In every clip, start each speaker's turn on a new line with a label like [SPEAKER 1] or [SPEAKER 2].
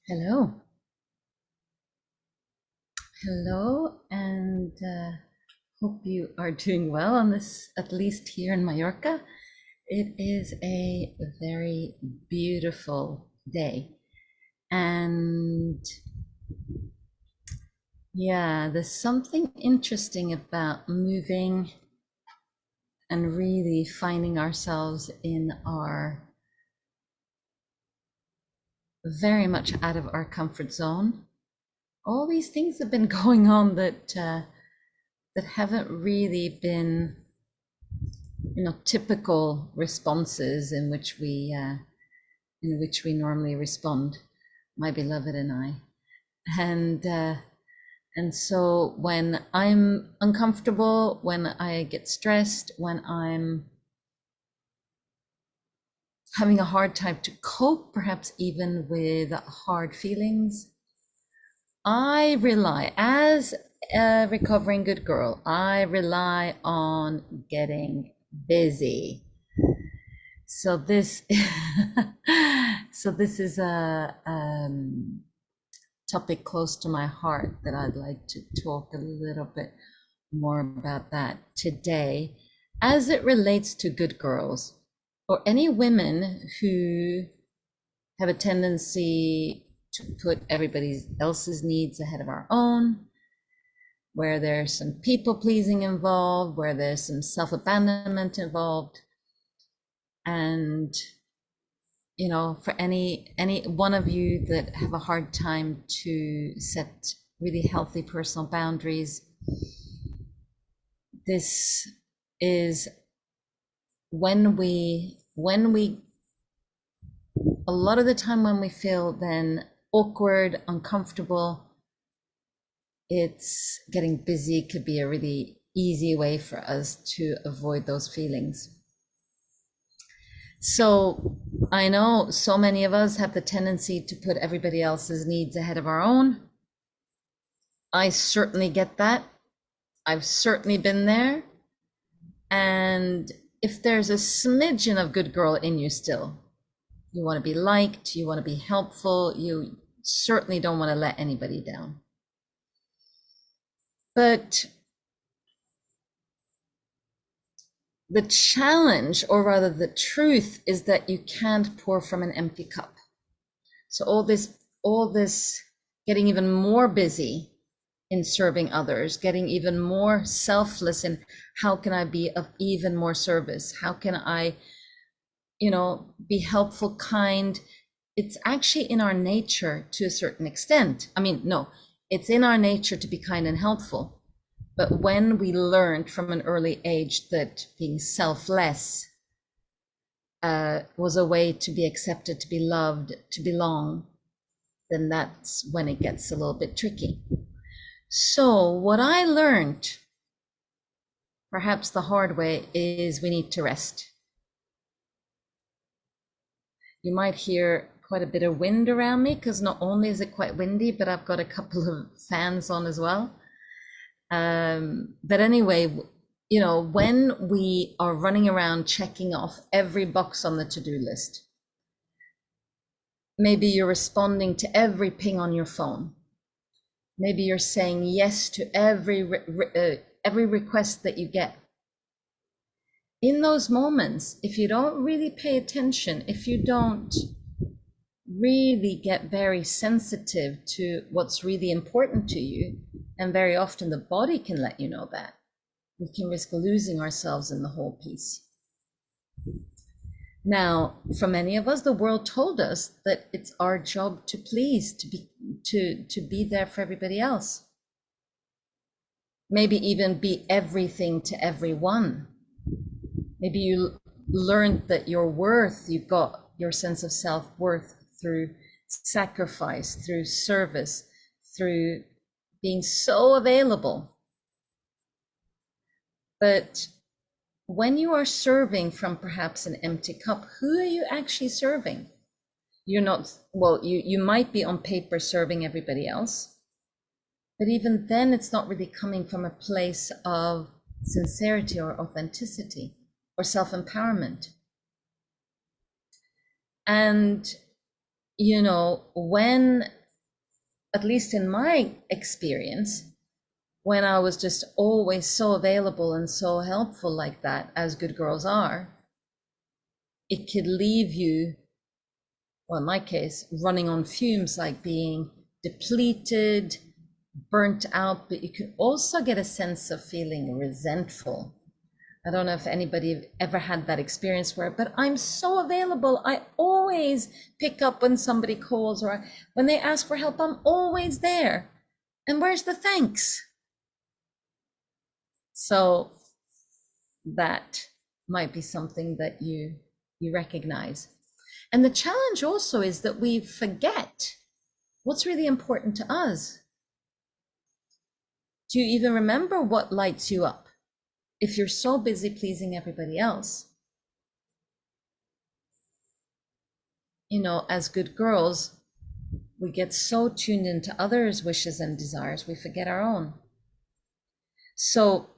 [SPEAKER 1] Hello. Hello, and hope you are doing well on this, at least here in Mallorca. It is a very beautiful day. And yeah, there's something interesting about moving and really finding ourselves in our very much out of our comfort zone. All these things have been going on that haven't really been typical responses in which we normally respond, my beloved and I. And so when I'm uncomfortable, when I get stressed, when I'm having a hard time to cope, perhaps even with hard feelings, I rely, as a recovering good girl, I rely on getting busy. So this, so this is a topic close to my heart that I'd like to talk a little bit more about that today, as it relates to good girls or any women who have a tendency to put everybody else's needs ahead of our own, where there's some people pleasing involved, where there's some self-abandonment involved. And for any one of you that have a hard time to set really healthy personal boundaries, this is when we a lot of the time when we feel then awkward, uncomfortable, it's getting busy could be a really easy way for us to avoid those feelings. So I know so many of us have the tendency to put everybody else's needs ahead of our own. I certainly get that. I've certainly been there. And if there's a smidgen of good girl in you still, you want to be liked, you want to be helpful, you certainly don't want to let anybody down. But the challenge, or rather the truth, is that you can't pour from an empty cup. So all this getting even more busy in serving others, getting even more selfless in how can I be of even more service? How can I, be helpful, kind? It's actually in our nature to a certain extent. I mean, no, it's in our nature to be kind and helpful. But when we learned from an early age that being selfless was a way to be accepted, to be loved, to belong, then that's when it gets a little bit tricky. So what I learned, perhaps the hard way, is we need to rest. You might hear quite a bit of wind around me because not only is it quite windy, but I've got a couple of fans on as well. But anyway, when we are running around checking off every box on the to-do list, maybe you're responding to every ping on your phone. Maybe you're saying yes to every request that you get. In those moments, if you don't really pay attention, if you don't really get very sensitive to what's really important to you, and very often the body can let you know that, we can risk losing ourselves in the whole piece. Now, for many of us, the world told us that it's our job to please, to be there for everybody else. Maybe even be everything to everyone. Maybe you learned that your worth, you've got your sense of self-worth through sacrifice, through service, through being so available. But when you are serving from perhaps an empty cup, who are you actually serving? You're not, well, you might be on paper serving everybody else, but even then it's not really coming from a place of sincerity or authenticity or self-empowerment. And you know, when, at least in my experience, when I was just always so available and so helpful like that, as good girls are, it could leave you, well, in my case, running on fumes, like being depleted, burnt out, but you could also get a sense of feeling resentful. I don't know if anybody ever had that experience where, but I'm so available. I always pick up when somebody calls, or when they ask for help, I'm always there. And where's the thanks? So that might be something that you recognize. And the challenge also is that we forget what's really important to us. Do you even remember what lights you up if you're so busy pleasing everybody else? You know, as good girls, we get so tuned into others' wishes and desires, we forget our own. So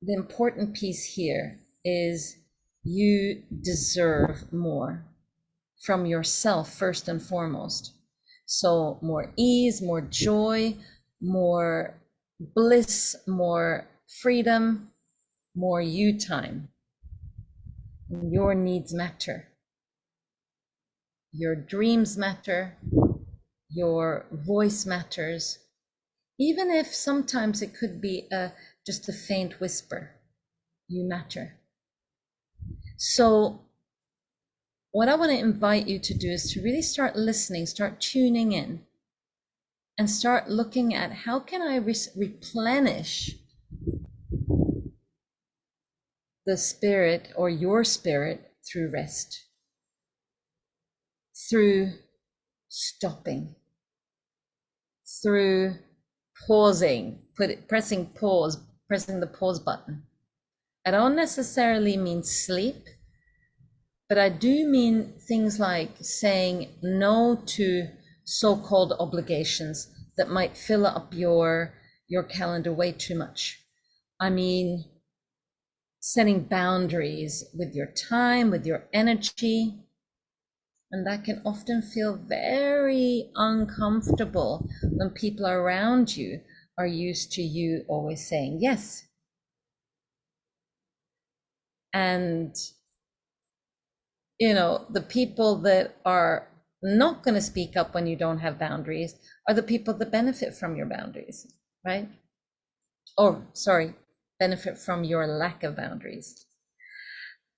[SPEAKER 1] the important piece here is you deserve more from yourself first and foremost. So more ease, more joy, more bliss, more freedom, more you time. Your needs matter. Your dreams matter. Your voice matters. Even if sometimes it could be just a faint whisper, you matter. So what I want to invite you to do is to really start listening, start tuning in, and start looking at how can I replenish the spirit, or your spirit, through rest, through stopping, through pausing, pressing the pause button. I don't necessarily mean sleep, but I do mean things like saying no to so-called obligations that might fill up your calendar way too much. I mean, setting boundaries with your time, with your energy. And that can often feel very uncomfortable when people around you are used to you always saying yes. And, you know, the people that are not going to speak up when you don't have boundaries are the people that benefit from your boundaries, right? Or, sorry, benefit from your lack of boundaries.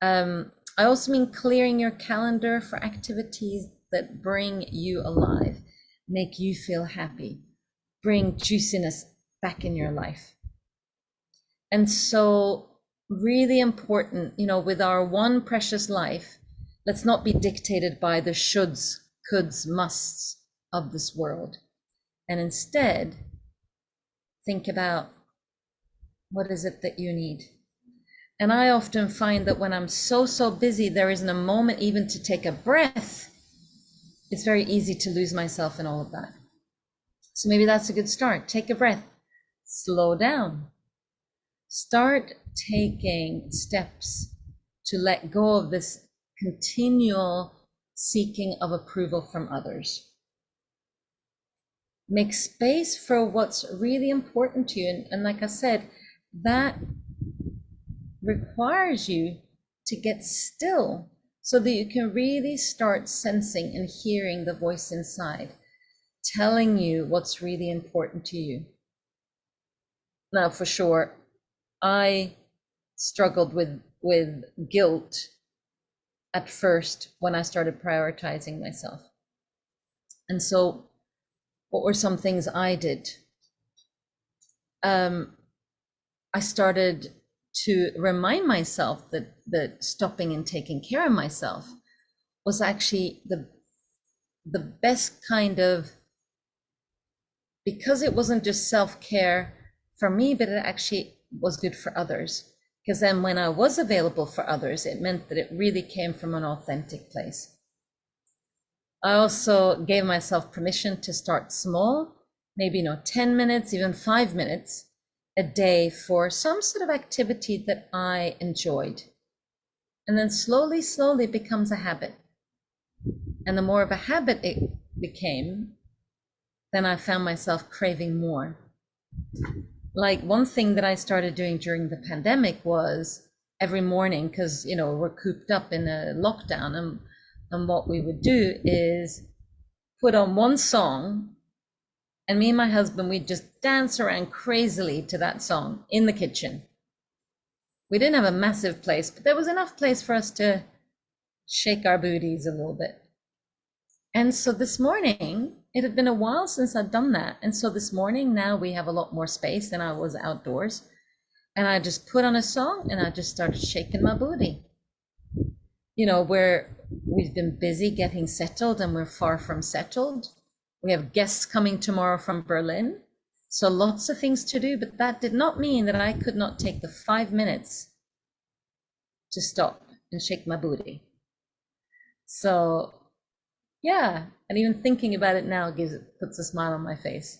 [SPEAKER 1] I also mean clearing your calendar for activities that bring you alive, make you feel happy, bring juiciness back in your life. And so really important, you know, with our one precious life, let's not be dictated by the shoulds, coulds, musts of this world. And instead, think about what is it that you need. And I often find that when I'm so busy, there isn't a moment even to take a breath. It's very easy to lose myself in all of that. So maybe that's a good start. Take a breath, slow down, start taking steps to let go of this continual seeking of approval from others. Make space for what's really important to you. And like I said, that requires you to get still so that you can really start sensing and hearing the voice inside telling you what's really important to you. Now, for sure, I struggled with guilt at first when I started prioritizing myself. And so what were some things I did? I started to remind myself that stopping and taking care of myself was actually the best kind of, because it wasn't just self-care for me, but it actually was good for others. Because then when I was available for others, it meant that it really came from an authentic place. I also gave myself permission to start small, maybe 10 minutes, even 5 minutes a day for some sort of activity that I enjoyed. And then slowly it becomes a habit. And the more of a habit it became, then I found myself craving more. Like one thing that I started doing during the pandemic was every morning, because we're cooped up in a lockdown, and what we would do is put on one song, and me and my husband, we'd just dance around crazily to that song in the kitchen. We didn't have a massive place, but there was enough place for us to shake our booties a little bit. And so this morning, it had been a while since I'd done that. And so this morning, now we have a lot more space than I was outdoors. And I just put on a song and I just started shaking my booty. Where we've been busy getting settled and we're far from settled. We have guests coming tomorrow from Berlin. So lots of things to do, but that did not mean that I could not take the 5 minutes to stop and shake my booty. So yeah, and even thinking about it now puts a smile on my face.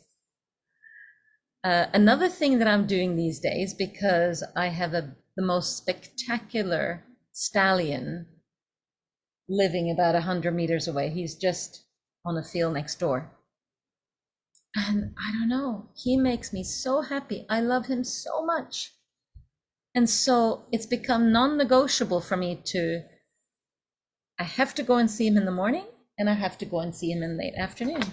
[SPEAKER 1] Another thing that I'm doing these days, because I have the most spectacular stallion living about 100 meters away. He's just on a field next door. And I don't know, he makes me so happy. I love him so much. And so it's become non-negotiable for me I have to go and see him in the morning, and I have to go and see him in late afternoon.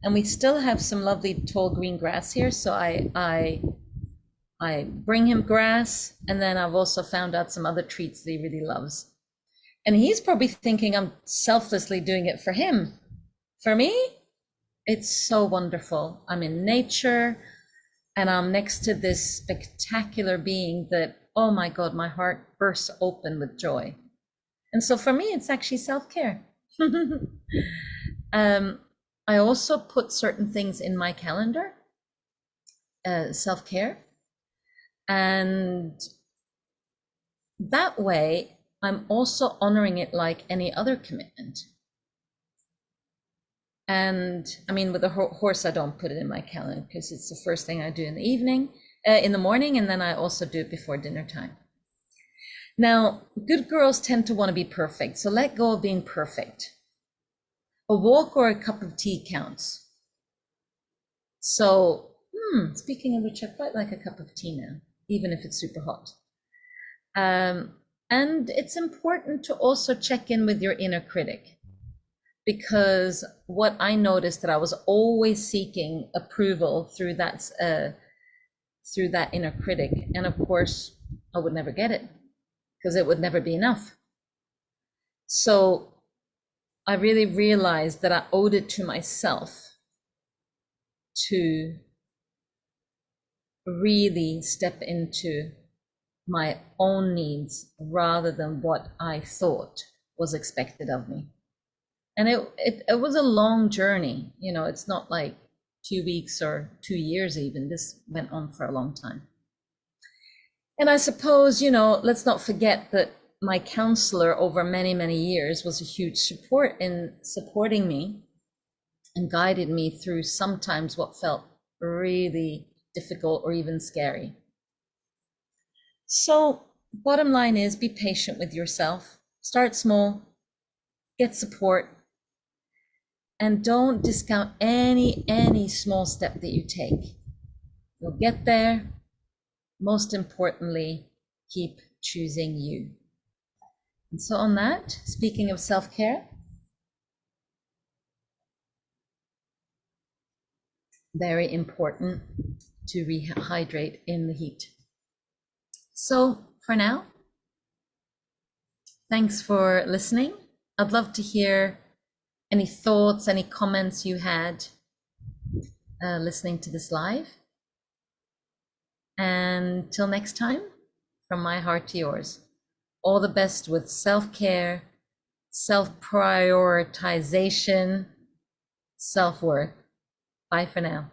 [SPEAKER 1] And we still have some lovely tall green grass here, so I bring him grass, and then I've also found out some other treats that he really loves. And he's probably thinking I'm selflessly doing it for him. For me, it's so wonderful. I'm in nature, and I'm next to this spectacular being that, oh my God, my heart bursts open with joy. And so for me, it's actually self-care. I also put certain things in my calendar, self-care, and that way I'm also honoring it like any other commitment. And I mean, with a horse, I don't put it in my calendar because it's the first thing I do in the evening, in the morning, and then I also do it before dinner time. Now, good girls tend to want to be perfect, so let go of being perfect. A walk or a cup of tea counts. So, speaking of which, I quite like a cup of tea now, even if it's super hot. And it's important to also check in with your inner critic, because what I noticed that I was always seeking approval through that inner critic, and of course I would never get it because it would never be enough. So I really realized that I owed it to myself to really step into my own needs rather than what I thought was expected of me. And it was a long journey. It's not like 2 weeks or 2 years even. This went on for a long time. And I suppose, let's not forget that my counselor over many, many years was a huge support in supporting me and guided me through sometimes what felt really difficult or even scary. So bottom line is, be patient with yourself. Start small, get support, and don't discount any small step that you take. You'll get there. Most importantly, keep choosing you. And so on that, speaking of self-care, very important to rehydrate in the heat. So for now, thanks for listening. I'd love to hear any thoughts, any comments you had listening to this live. And till next time, from my heart to yours, all the best with self-care, self-prioritization, self-worth. Bye for now.